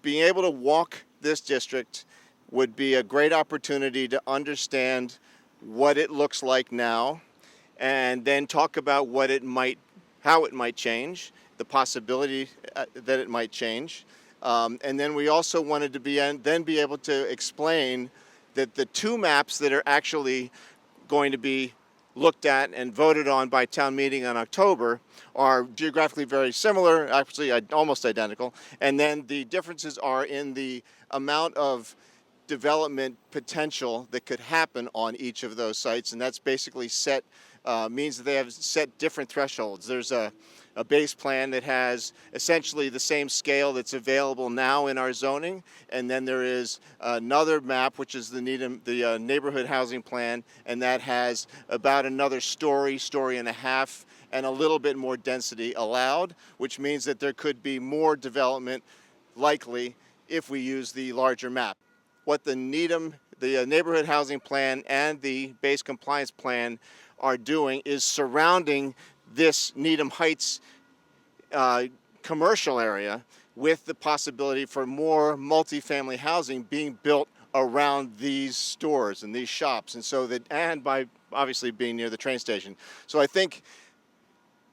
being able to walk this district would be a great opportunity to understand what it looks like now, and then talk about how it might change, the possibility that it might change. And then we also wanted to be able to explain that the two maps that are actually going to be looked at and voted on by town meeting in October are geographically very similar, actually almost identical. And then the differences are in the amount of development potential that could happen on each of those sites, and that's basically means that they have set different thresholds. There's a base plan that has essentially the same scale that's available now in our zoning, and then there is another map, which is the neighborhood housing plan, and that has about another story and a half, and a little bit more density allowed, which means that there could be more development likely if we use the larger map. What the neighborhood housing plan and the base compliance plan are doing is surrounding this Needham Heights commercial area with the possibility for more multifamily housing being built around these stores and these shops, and by obviously being near the train station. So I think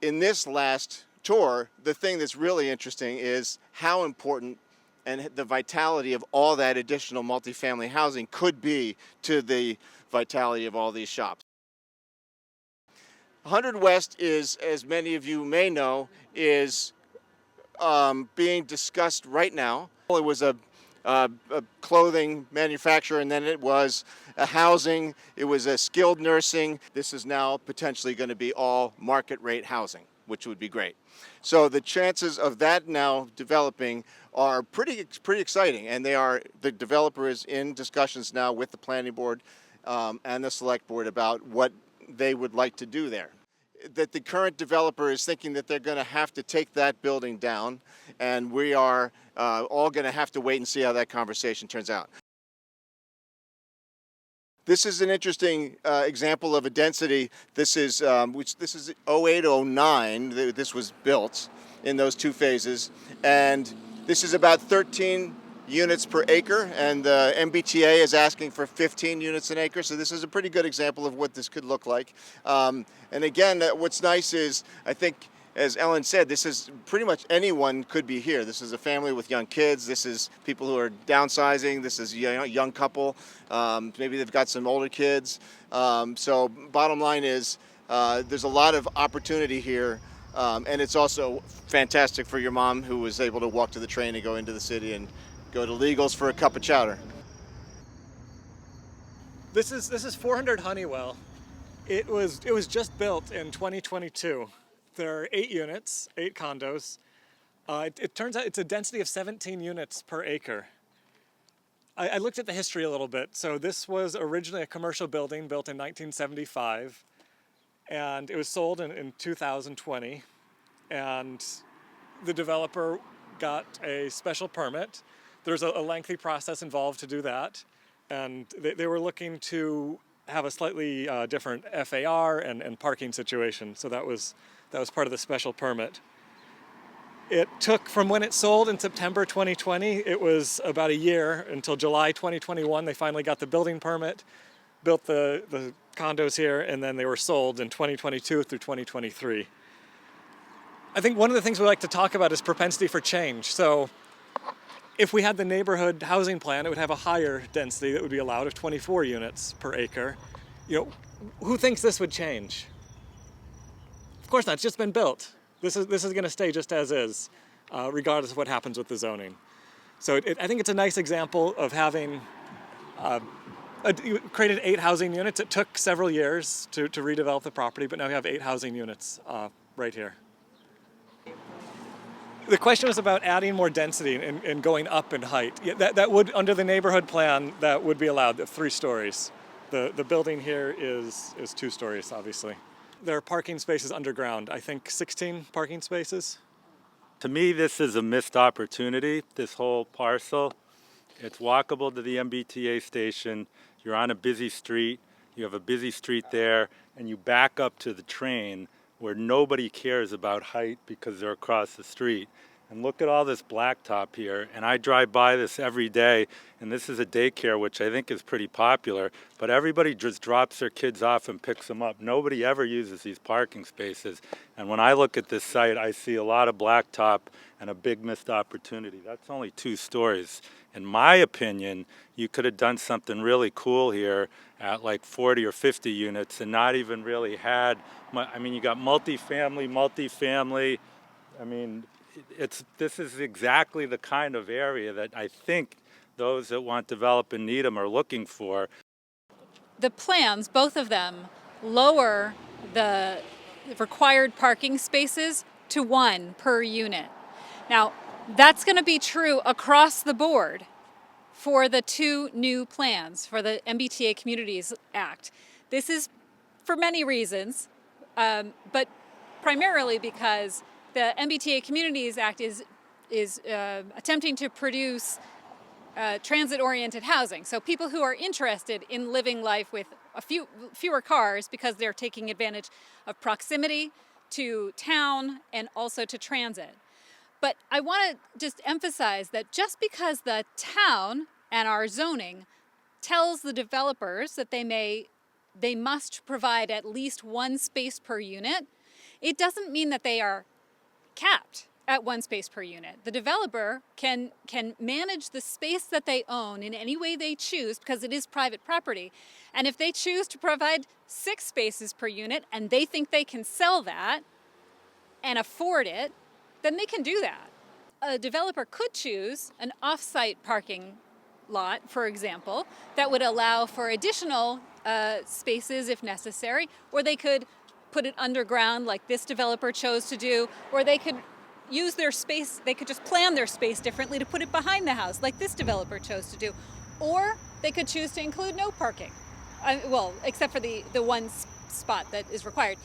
in this last tour, the thing that's really interesting is how important and the vitality of all that additional multifamily housing could be to the vitality of all these shops. 100 West is, as many of you may know, is being discussed right now. It was a clothing manufacturer, and then it was a housing, it was a skilled nursing. This is now potentially going to be all market rate housing, which would be great. So the chances of that now developing are pretty exciting, and the developer is in discussions now with the planning board and the select board about what they would like to do there. That the current developer is thinking that they're going to have to take that building down, and we are all going to have to wait and see how that conversation turns out. This is an interesting example of a density. This is 0809. This was built in those two phases, and this is about 13 units per acre, and the MBTA is asking for 15 units an acre, so this is a pretty good example of what this could look like. And again, what's nice is, I think, as Ellen said, this is pretty much anyone could be here. This is a family with young kids. This is people who are downsizing. This is a young couple. Maybe they've got some older kids. So bottom line is there's a lot of opportunity here, and it's also fantastic for your mom who was able to walk to the train and go into the city and go to Legals for a cup of chowder. This is 400 Honeywell. It was just built in 2022. There are 8 units, 8 condos. It turns out it's a density of 17 units per acre. I looked at the history a little bit. So this was originally a commercial building built in 1975, and it was sold in 2020. And the developer got a special permit. There's a lengthy process involved to do that, and they were looking to have a slightly different FAR and parking situation, so that was part of the special permit. It took, from when it sold in September 2020, it was about a year until July 2021. They finally got the building permit, built the condos here, and then they were sold in 2022 through 2023. I think one of the things we like to talk about is propensity for change. So if we had the neighborhood housing plan, it would have a higher density that would be allowed of 24 units per acre. Who thinks this would change? Of course not, it's just been built. This is going to stay just as is, regardless of what happens with the zoning. So I think it's a nice example of having created 8 housing units. It took several years to redevelop the property, but now we have 8 housing units right here. The question was about adding more density and going up in height. That would, under the neighborhood plan, that would be allowed, 3 stories. The building here is 2 stories, obviously. There are parking spaces underground, I think 16 parking spaces. To me, this is a missed opportunity, this whole parcel. It's walkable to the MBTA station. You're on a busy street. You have a busy street there, and you back up to the train where nobody cares about height because they're across the street. And look at all this blacktop here. And I drive by this every day, and this is a daycare, which I think is pretty popular, but everybody just drops their kids off and picks them up. Nobody ever uses these parking spaces. And when I look at this site, I see a lot of blacktop and a big missed opportunity. That's only 2 stories. In my opinion, you could have done something really cool here at like 40 or 50 units and not even really had, you got multifamily. I mean, this is exactly the kind of area that I think those that want to develop in Needham are looking for. The plans, both of them, lower the required parking spaces to 1 per unit. Now, that's going to be true across the board for the 2 new plans for the MBTA Communities Act. This is for many reasons, but primarily because the MBTA Communities Act is attempting to produce transit-oriented housing. So people who are interested in living life with fewer cars because they're taking advantage of proximity to town and also to transit. But I want to just emphasize that just because the town and our zoning tells the developers that they must provide at least 1 space per unit, it doesn't mean that they are capped at 1 space per unit. The developer can manage the space that they own in any way they choose because it is private property. And if they choose to provide 6 spaces per unit and they think they can sell that and afford it, then they can do that. A developer could choose an off-site parking lot, for example, that would allow for additional spaces if necessary, or they could put it underground like this developer chose to do, or they could use their space, they could just plan their space differently to put it behind the house like this developer chose to do, or they could choose to include no parking, except for the 1 spot that is required.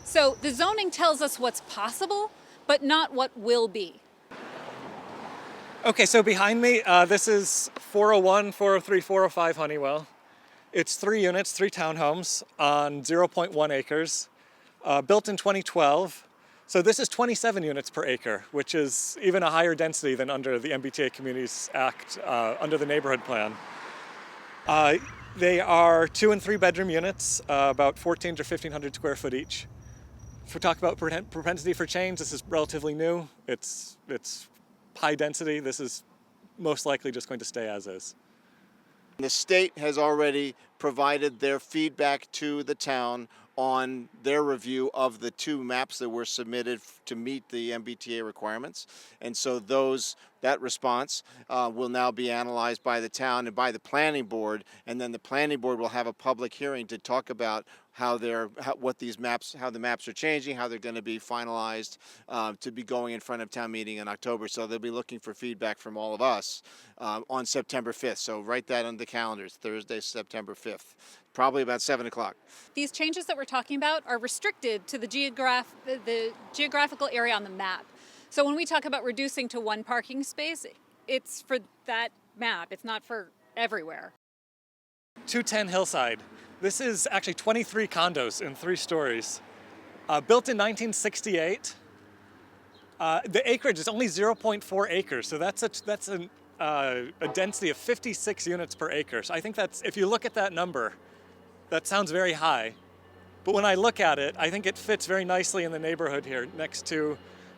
So the zoning tells us what's possible, but not what will be. Okay, so behind me, this is 401, 403, 405 Honeywell. It's 3 units, 3 townhomes on 0.1 acres, built in 2012. So this is 27 units per acre, which is even a higher density than under the MBTA Communities Act, under the neighborhood plan. They are 2 and 3 bedroom units, about 1,400 to 1,500 square foot each. If we talk about propensity for change, this is relatively new. It's high density. This is most likely just going to stay as is. The state has already provided their feedback to the town on their review of the 2 maps that were submitted to meet the MBTA requirements. And so that response will now be analyzed by the town and by the planning board, and then the planning board will have a public hearing to talk about how the maps are changing, how they're going to be finalized to be going in front of town meeting in October. So they'll be looking for feedback from all of us on September 5th. So write that on the calendars, Thursday, September 5th, probably about 7 o'clock. These changes that we're talking about are restricted to the geographical area on the map. So when we talk about reducing to 1 parking space, it's for that map. It's not for everywhere. 210 Hillside. This is actually 23 condos in 3 stories. Built in 1968. The acreage is only 0.4 acres, so that's a density of 56 units per acre. So I think if you look at that number, that sounds very high. But when I look at it, I think it fits very nicely in the neighborhood here next to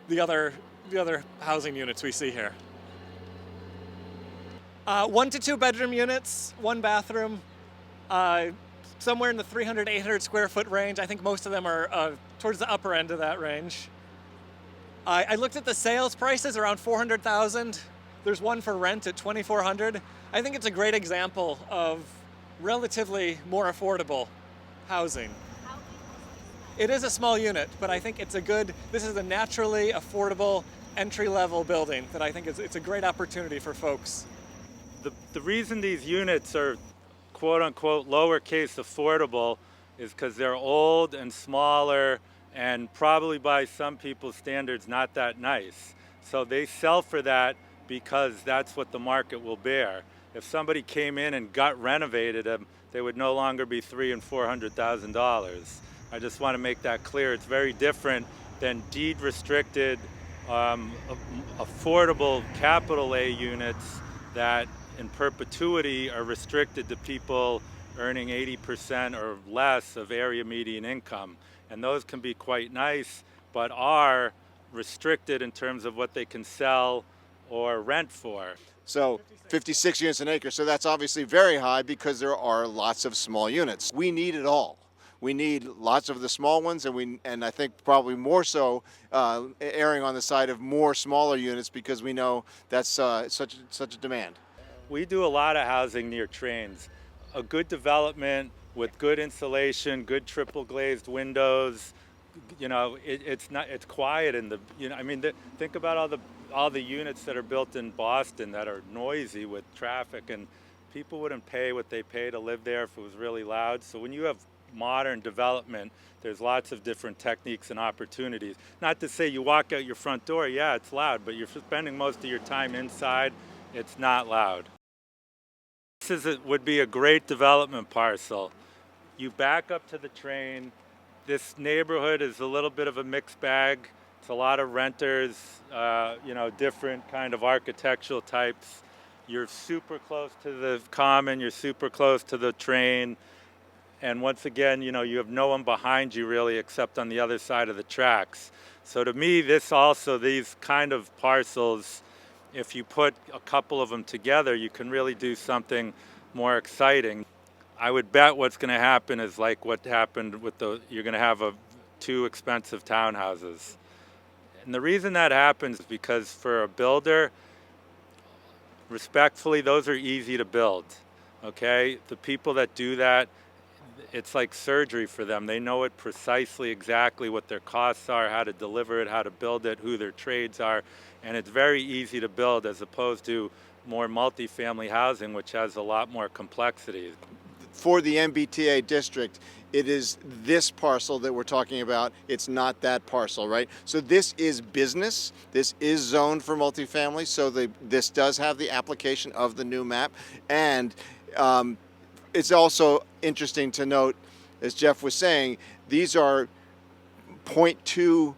the other housing units we see here. 1 to 2 bedroom units, 1 bathroom, somewhere in the 300 to 800 square foot range. I think most of them are towards the upper end of that range. I looked at the sales prices, around $400,000. There's one for rent at $2,400. I think it's a great example of relatively more affordable housing. It is a small unit, but I think this is a naturally affordable entry-level building that I think it's a great opportunity for folks. The reason these units are quote-unquote lowercase affordable is because they're old and smaller and probably by some people's standards not that nice. So they sell for that because that's what the market will bear. If somebody came in and gut renovated them, they would no longer be $300,000 and $400,000. I just want to make that clear. It's very different than deed restricted affordable capital A units that in perpetuity are restricted to people earning 80% or less of area median income. And those can be quite nice, but are restricted in terms of what they can sell or rent for. So 56 units an acre. So that's obviously very high because there are lots of small units. We need it all. We need lots of the small ones, and I think probably more so erring on the side of more smaller units because we know that's such a demand. We do a lot of housing near trains. A good development with good insulation, good triple glazed windows. It's quiet in the. Think about all the units that are built in Boston that are noisy with traffic, and people wouldn't pay what they pay to live there if it was really loud. So when you have modern development, there's lots of different techniques and opportunities. Not to say you walk out your front door, yeah, it's loud, but you're spending most of your time inside. It's not loud. Would be a great development parcel. You back up to the train. This neighborhood is a little bit of a mixed bag. It's a lot of renters, different kind of architectural types. You're super close to the common, you're super close to the train. And once again, you have no one behind you really except on the other side of the tracks. So to me, these kind of parcels, if you put a couple of them together, you can really do something more exciting. I would bet what's going to happen is like what happened with you're going to have two expensive townhouses. And the reason that happens is because for a builder, respectfully, those are easy to build, okay? The people that do that, it's like surgery for them. They know it precisely exactly what their costs are, how to deliver it, how to build it, who their trades are, and it's very easy to build as opposed to more multifamily housing, which has a lot more complexity. For the MBTA district, it is this parcel that we're talking about. It's not that parcel, right? So this is business. This is zoned for multifamily. So this does have the application of the new map. And it's also interesting to note, as Jeff was saying, these are 0.2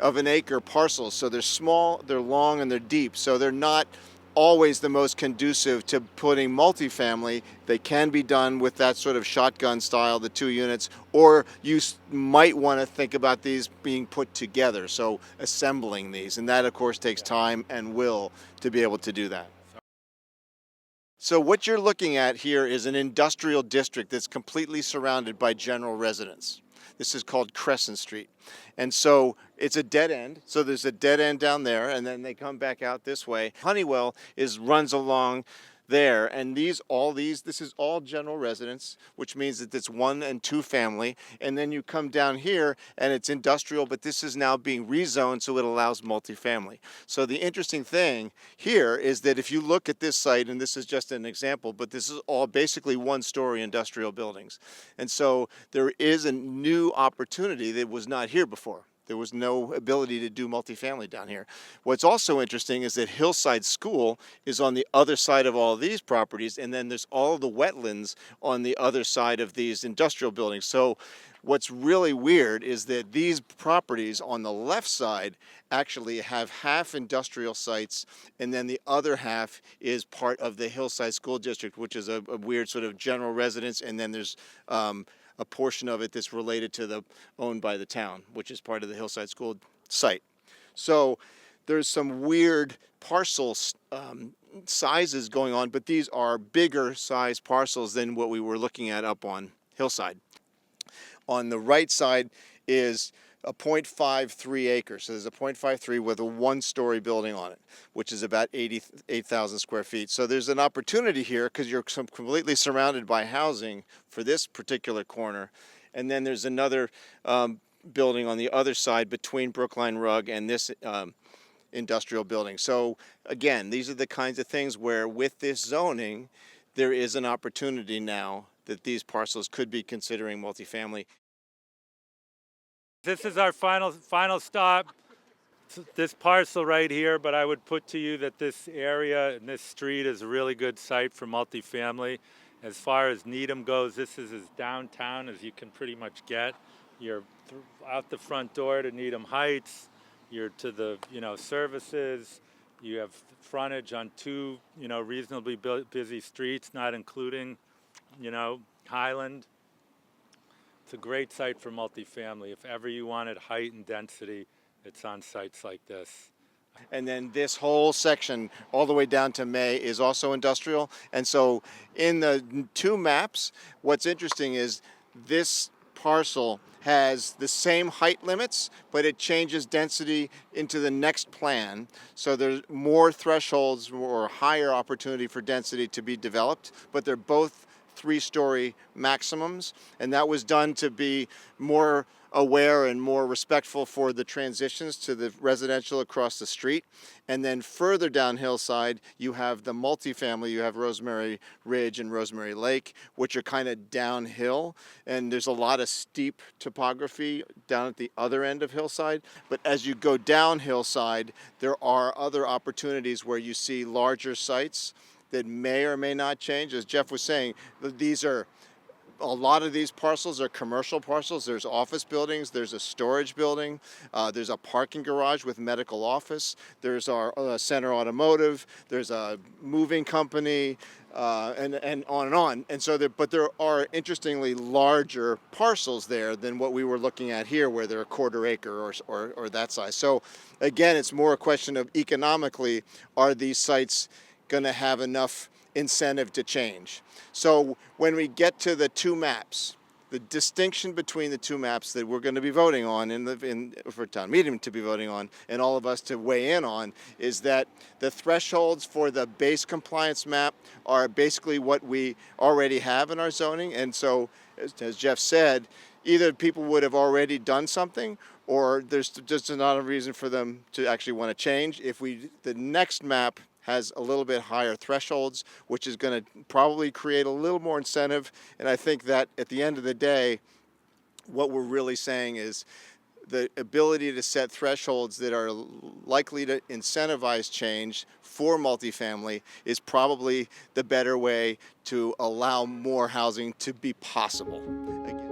of an acre parcels. So they're small, they're long, and they're deep. So they're not always the most conducive to putting multifamily. They can be done with that sort of shotgun style, the 2 units, or you might want to think about these being put together, so assembling these, and that of course takes time and will to be able to do that. So what you're looking at here is an industrial district that's completely surrounded by general residence. This is called Crescent Street. And so it's a dead end. So there's a dead end down there, and then they come back out this way. Honeywell runs along there, and this is all general residence, which means that it's 1 and 2 family. And then you come down here and it's industrial, but this is now being rezoned so it allows multifamily. So the interesting thing here is that if you look at this site, and this is just an example, but this is all basically 1-story industrial buildings. And so there is a new opportunity that was not here before. There was no ability to do multifamily down here. What's also interesting is that Hillside School is on the other side of all of these properties, and then there's all of the wetlands on the other side of these industrial buildings. So what's really weird is that these properties on the left side actually have half industrial sites, and then the other half is part of the Hillside School District, which is a weird sort of general residence, and then there's a portion of it that's related to owned by the town, which is part of the Hillside School site. So there's some weird parcel sizes going on, but these are bigger size parcels than what we were looking at up on Hillside. On the right side is a 0.53 acres. So there's a 0.53 with a 1-story building on it, which is about 88,000 square feet. So there's an opportunity here because you're completely surrounded by housing for this particular corner. And then there's another building on the other side between Brookline Rug and this industrial building. So again, these are the kinds of things where with this zoning, there is an opportunity now that these parcels could be considering multifamily. This is our final stop, this parcel right here, but I would put to you that this area and this street is a really good site for multifamily. As far as Needham goes, this is as downtown as you can pretty much get. You're out the front door to Needham Heights. you're to the, services, you have frontage on two, reasonably busy streets, not including, Highland. It's a great site for multifamily. If ever you wanted height and density, it's on sites like this. And then this whole section, all the way down to May, is also industrial. And so in the two maps, what's interesting is this parcel has the same height limits, but it changes density into the next plan. So there's more thresholds or higher opportunity for density to be developed, but they're both 3-story maximums, and that was done to be more aware and more respectful for the transitions to the residential across the street. And then further down hillside, you have the multifamily. You have Rosemary Ridge and Rosemary Lake, which are kind of downhill, and there's a lot of steep topography down at the other end of hillside. But as you go down hillside, there are other opportunities where you see larger sites that may or may not change. As Jeff was saying, a lot of these parcels are commercial parcels. There's office buildings, there's a storage building, there's a parking garage with medical office, there's our Center Automotive, there's a moving company, and on and on. And so, but there are interestingly larger parcels there than what we were looking at here, where they're a quarter acre or that size. So again, it's more a question of economically, are these sites going to have enough incentive to change? So when we get to the two maps, the distinction between the two maps that we're going to be voting on for town meeting to be voting on, and all of us to weigh in on, is that the thresholds for the base compliance map are basically what we already have in our zoning. And so, as Jeff said, either people would have already done something, or there's just not a reason for them to actually want to change. The next map has a little bit higher thresholds, which is going to probably create a little more incentive. And I think that at the end of the day, what we're really saying is the ability to set thresholds that are likely to incentivize change for multifamily is probably the better way to allow more housing to be possible. Again,